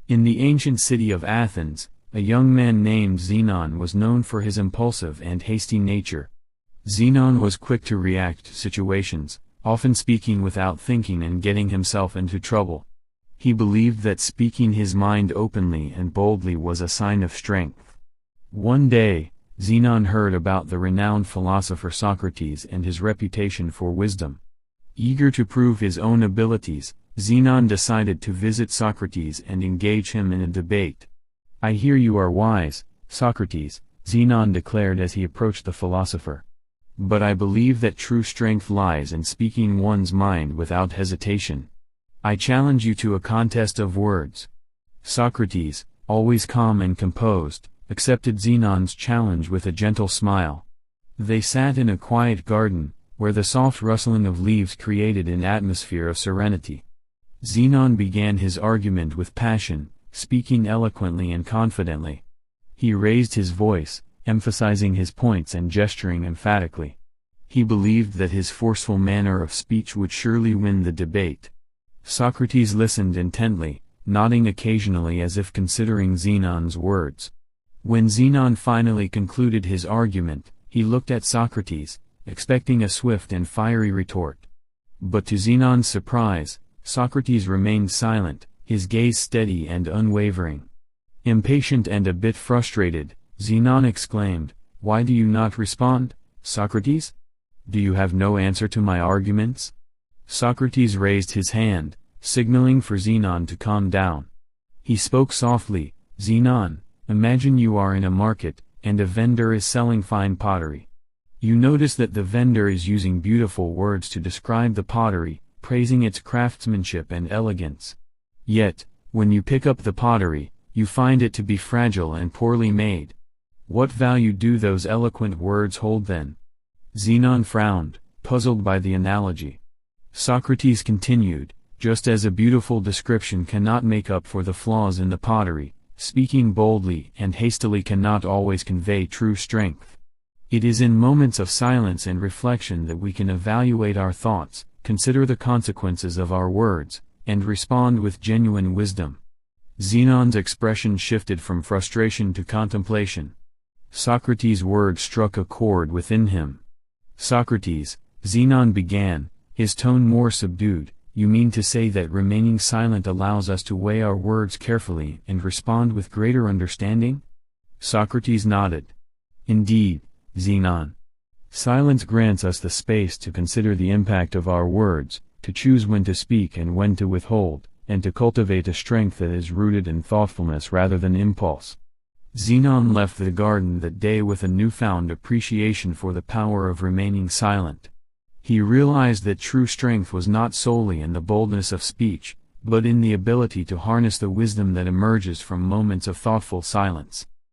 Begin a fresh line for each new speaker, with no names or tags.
In the ancient city of Athens, a young man named Xenon was known for his impulsive and hasty nature. Xenon was quick to react to situations, often speaking without thinking and getting himself into trouble. He believed that speaking his mind openly and boldly was a sign of strength. One day, Xenon heard about the renowned philosopher Socrates and his reputation for wisdom. Eager to prove his own abilities, Xenon decided to visit Socrates and engage him in a debate. "I hear you are wise, Socrates," Xenon declared as he approached the philosopher. "But I believe that true strength lies in speaking one's mind without hesitation. I challenge you to a contest of words." Socrates, always calm and composed, accepted Xenon's challenge with a gentle smile. They sat in a quiet garden, where the soft rustling of leaves created an atmosphere of serenity. Xenon began his argument with passion, speaking eloquently and confidently. He raised his voice, emphasizing his points and gesturing emphatically. He believed that his forceful manner of speech would surely win the debate. Socrates listened intently, nodding occasionally as if considering Xenon's words. When Xenon finally concluded his argument, he looked at Socrates, expecting a swift and fiery retort. But to Xenon's surprise, Socrates remained silent, his gaze steady and unwavering. Impatient and a bit frustrated, Xenon exclaimed, "Why do you not respond, Socrates? Do you have no answer to my arguments?" Socrates raised his hand, signaling for Xenon to calm down. He spoke softly, "Xenon, imagine you are in a market, and a vendor is selling fine pottery. You notice that the vendor is using beautiful words to describe the pottery, praising its craftsmanship and elegance. Yet, when you pick up the pottery, you find it to be fragile and poorly made. What value do those eloquent words hold then?" Xenon frowned, puzzled by the analogy. Socrates continued, "Just as a beautiful description cannot make up for the flaws in the pottery, speaking boldly and hastily cannot always convey true strength. It is in moments of silence and reflection that we can evaluate our thoughts, consider the consequences of our words, and respond with genuine wisdom." Xenon's expression shifted from frustration to contemplation. Socrates' words struck a chord within him. "Socrates," Xenon began, his tone more subdued, "you mean to say that remaining silent allows us to weigh our words carefully and respond with greater understanding?" Socrates nodded. "Indeed, Xenon. Silence grants us the space to consider the impact of our words, to choose when to speak and when to withhold, and to cultivate a strength that is rooted in thoughtfulness rather than impulse." Xenon left the garden that day with a newfound appreciation for the power of remaining silent. He realized that true strength was not solely in the boldness of speech, but in the ability to harness the wisdom that emerges from moments of thoughtful silence.